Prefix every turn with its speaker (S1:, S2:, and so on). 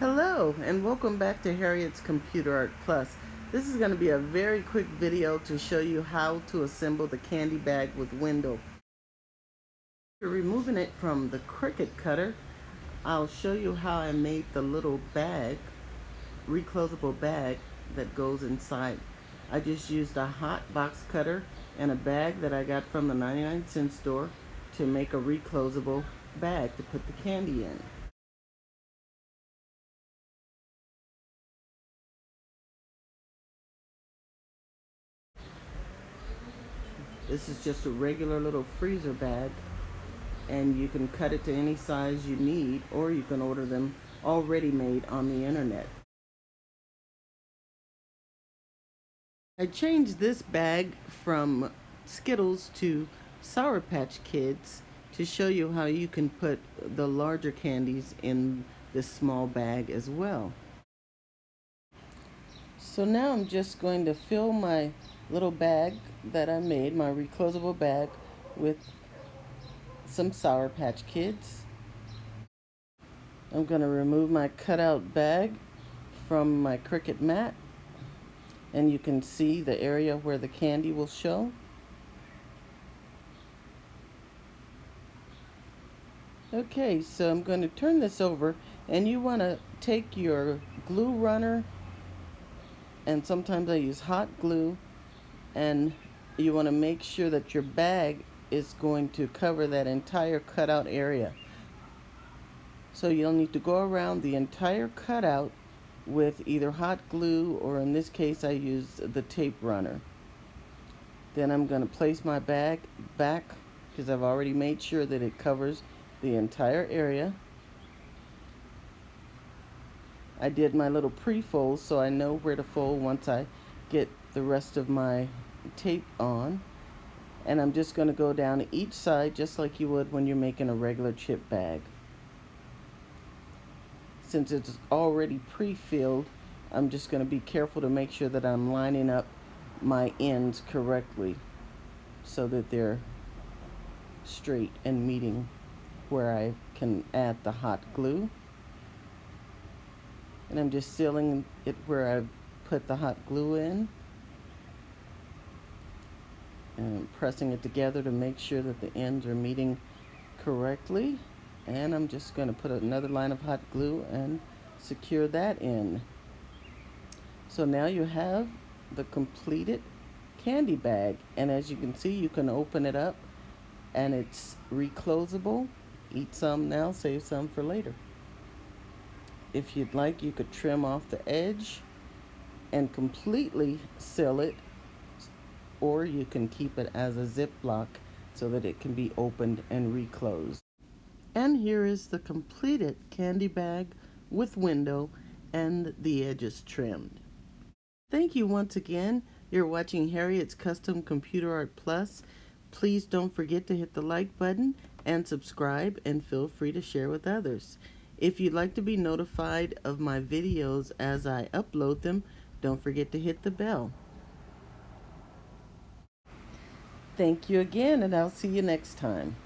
S1: Hello and welcome back to Harriet's Computer Art Plus. This is going to be a very quick video to show you how to assemble the candy bag with window. After removing it from the Cricut cutter, I'll show you how I made the little bag, reclosable bag that goes inside. I just used a hot box cutter and a bag that I got from the 99-cent store to make a reclosable bag to put the candy in. This is just a regular little freezer bag, and you can cut it to any size you need, or you can order them already made on the internet. I changed this bag from Skittles to Sour Patch Kids to show you how you can put the larger candies in this small bag as well. So now I'm just going to fill my little bag that I made, my reclosable bag, with some Sour Patch Kids. I'm going to remove my cutout bag from my Cricut mat, and you can see the area where the candy will show. Okay, so I'm going to turn this over, and you want to take your glue runner, and sometimes I use hot glue, and you want to make sure that your bag is going to cover that entire cutout area. So you'll need to go around the entire cutout with either hot glue, or in this case I use the tape runner. Then I'm going to place my bag back because I've already made sure that it covers the entire area. I did my little pre-fold so I know where to fold once I get the rest of my tape on. And I'm just going to go down each side just like you would when you're making a regular chip bag. Since it's already pre-filled, I'm just going to be careful to make sure that I'm lining up my ends correctly so that they're straight and meeting where I can add the hot glue. And I'm just sealing it where I've put the hot glue in and pressing it together to make sure that the ends are meeting correctly. And I'm just going to put another line of hot glue and secure that in. So now you have the completed candy bag, and as you can see, you can open it up and it's reclosable. Eat some now, save some for later. If you'd like, you could trim off the edge and completely seal it, or you can keep it as a Ziploc so that it can be opened and reclosed. And here is the completed candy bag with window and the edges trimmed. Thank you once again. You're watching Harriet's Custom Computer Art Plus. Please don't forget to hit the like button and subscribe, and feel free to share with others. If you'd like to be notified of my videos as I upload them, don't forget to hit the bell. Thank you again, and I'll see you next time.